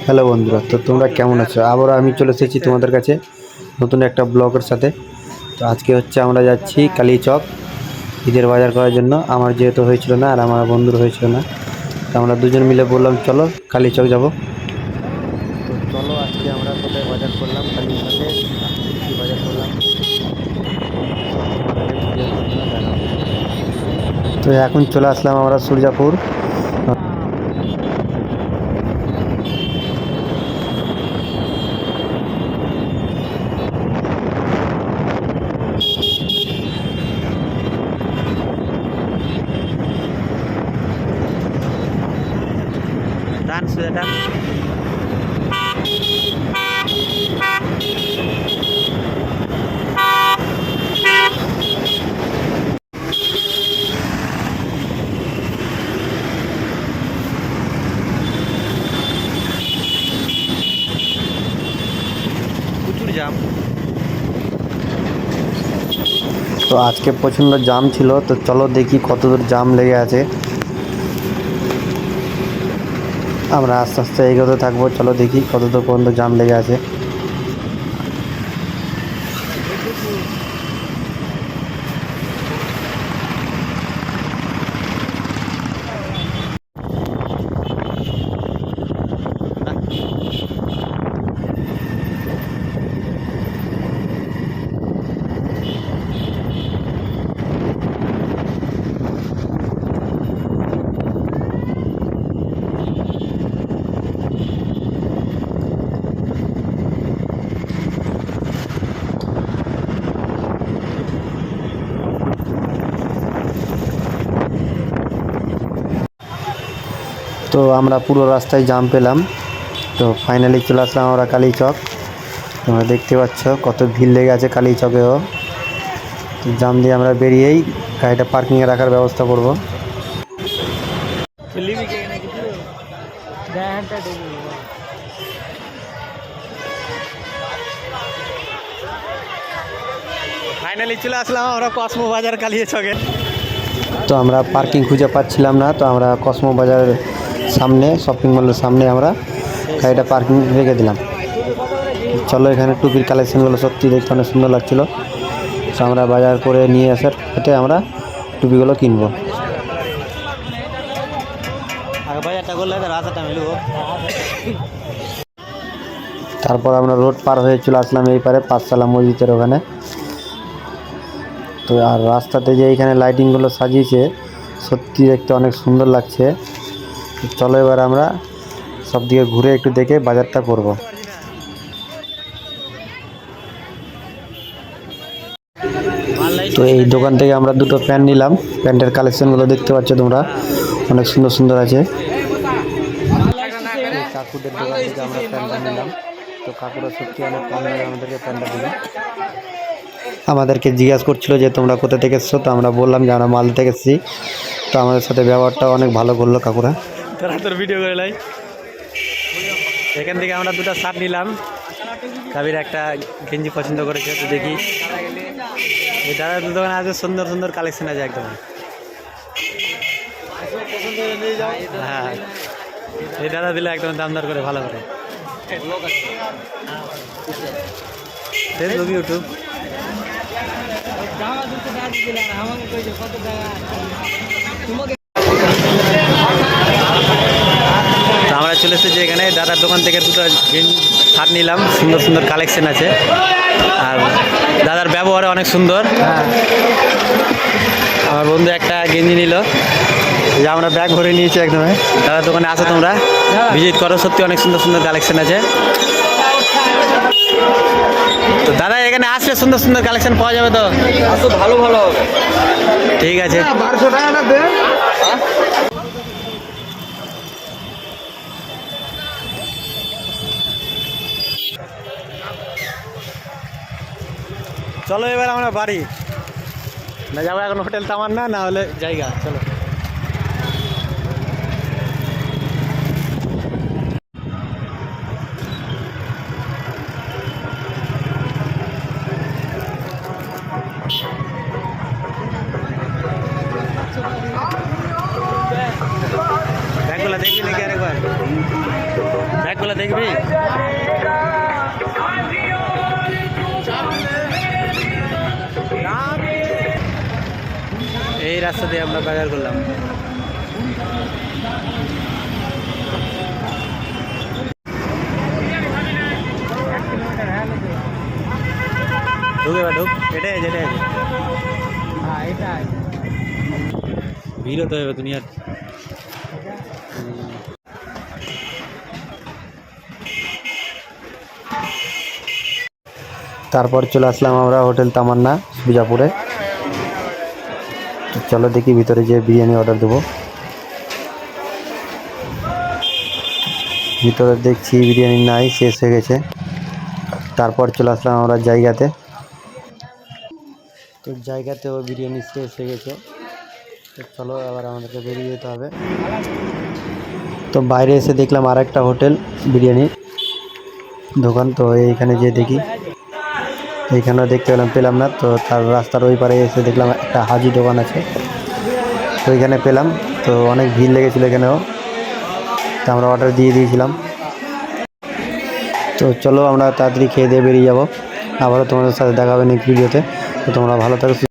Hello বন্ধুরা, তো তোমরা কেমন আছো? আবারও আমি চলে এসেছি তোমাদের কাছে নতুন একটা ব্লগের সাথে। তো আজকে হচ্ছে আমরা যাচ্ছি কালীচক ঈদের বাজার করার জন্য। আমার যেহেতু হয়েছিল না আর আমার বন্ধুর হয়েছিল না, তো আমরা দুজন মিলে বললাম চলো কালীচক যাব। তো চলো আজকে আমরা কোথায় বাজার করলাম কালীচকে, কী কী বাজার করলাম সব তোমাদেরকে ভিডিওর মাধ্যমে দেখাবো। তো এখন চলে আসলাম আমরা সূর্যাপুর। ডান্স ডান্স প্রচুর জাম। তো আজকে প্রচণ্ড জাম ছিল, তো চলো দেখি কতদূর জাম লেগে আছে। আমরা আস্তে আস্তে এগোতে থাকবো, চলো দেখি কতদূর পর্যন্ত জাম লেগে আছে। তো আমরা পুরো রাস্তায় জাম পেলাম, তো ফাইনালি চলে আসলাম আমরা কালীচক। তোমরা দেখতে পাচ্ছ কত ভিড় লেগে আছে কালীচকেও। জাম দিয়ে আমরা বেরিয়েই গাড়িটা পার্কিংয়ে রাখার ব্যবস্থা করব। ফাইনালি চলে আসলাম আমরা কসমো বাজার কালীচকে। তো আমরা পার্কিং খুঁজে পাচ্ছিলাম না, তো আমরা কসমো বাজারের সামনে শপিং মলের সামনে আমরা গাড়িটা পার্কিং রেখে দিলাম। চলো এখানে টুপির কালেকশনগুলো সত্যি দেখতে অনেক সুন্দর লাগছিলো, তো আমরা বাজার করে নিয়ে আসার পথে আমরা টুপিগুলো কিনবো। তারপর আমরা রোড পার হয়ে চলে আসলাম এই পারে পাঁচতলা মসজিদের ওখানে। তো আর রাস্তাতে যে এইখানে লাইটিংগুলো সাজিয়েছে সত্যি দেখতে অনেক সুন্দর লাগছে। চলো এবার আমরা সব দিকে ঘুরে একটু দেখে বাজারটা করব। তো এই দোকান থেকে আমরা দুটো প্যান্ট নিলাম। প্যান্টের কালেকশনগুলো দেখতে পাচ্ছ তোমরা, অনেক সুন্দর সুন্দর আছে। কাকুদের দোকান থেকে আমরা প্যান্টটা নিলাম, তো কাকুরা সত্যি অনেক কম দামে আমাদেরকে প্যান্টটা দিল। আমাদেরকে জিজ্ঞাসা করছিল যে তোমরা কোথা থেকে এসছো, তো আমরা বললাম যে আমরা মালদা থেকে এসেছি। তো আমাদের সাথে ব্যবহারটা অনেক ভালো করলো কাকুরা। তোর ভিডিও করে লাই। এখান থেকে আমরা দুটো শার্ট নিলাম, কাবির একটা গেঞ্জি পছন্দ করেছে, তো দেখি এই দাদা দোকানে আছে সুন্দর সুন্দর কালেকশন আছে একদম। হ্যাঁ এই দাদা দিলে একদম দাম দর করে ভালো করে। ফেসবুক ইউটিউব আমরা চলে এসেছি এখানে দাদার দোকান থেকে দুটো শার্ট নিলাম, সুন্দর সুন্দর কালেকশন আছে আর দাদার ব্যবহার অনেক সুন্দর। আমার বন্ধু একটা গেঞ্জি নিল, যে আমরা ব্যাগ ভরে নিয়েছি একদম। দাদার দোকানে আসো তোমরা, ভিজিট করো, সত্যি অনেক সুন্দর সুন্দর কালেকশন আছে। তো দাদা এখানে আসলে সুন্দর সুন্দর কালেকশন পাওয়া যাবে তো? ভালো ভালো হবে, ঠিক আছে। 1200 টাকা না দে। চলো এবার আমরা বাড়ি না যাবো, এখন হোটেল তামান না হলে জায়গা। চলো ব্যাগগুলো দেখবি নাকি আরেকবার? ব্যাগগুলো দেখবি? এই রাস্তা দিয়ে আমরা বাজার করলাম। ঢুক এবার ঢুক, এটাই আছে, এটাই আছে। হ্যাঁ এটাই ভিড় হতে হবে দুনিয়ার। তারপর চলে আসলাম আমরা হোটেল তামান্না বিজাপুরে। চলো দেখি ভিতরে যে বিরিয়ানি অর্ডার দেবো। ভিতরে দেখছি বিরিয়ানি নাই, শেষ হয়ে গেছে। তারপর চলে আসলাম আমরা জায়গাতে। তো জায়গাতেও বিরিয়ানি শেষ হয়ে গেছে। তো চলো আবার আমাদেরকে বেরিয়ে যেতে হবে। তো বাইরে এসে দেখলাম আর একটা হোটেল বিরিয়ানি দোকান। তো এইখানে যে দেখি, এইখানেও দেখতে পেলাম না। তো তার রাস্তার ওই পারে এসে দেখলাম একটা হাজি দোকান আছে, তো ওইখানে পেলাম। তো অনেক ভিড় লেগেছিলো এখানেও, তো আমরা অর্ডার দিয়ে দিয়েছিলাম। তো চলো আমরা তাড়াতাড়ি খেয়ে দিয়ে বেরিয়ে যাবো। আবারও তোমাদের সাথে দেখা হবে নেক্সট ভিডিওতে। তো তোমরা ভালো থাকো।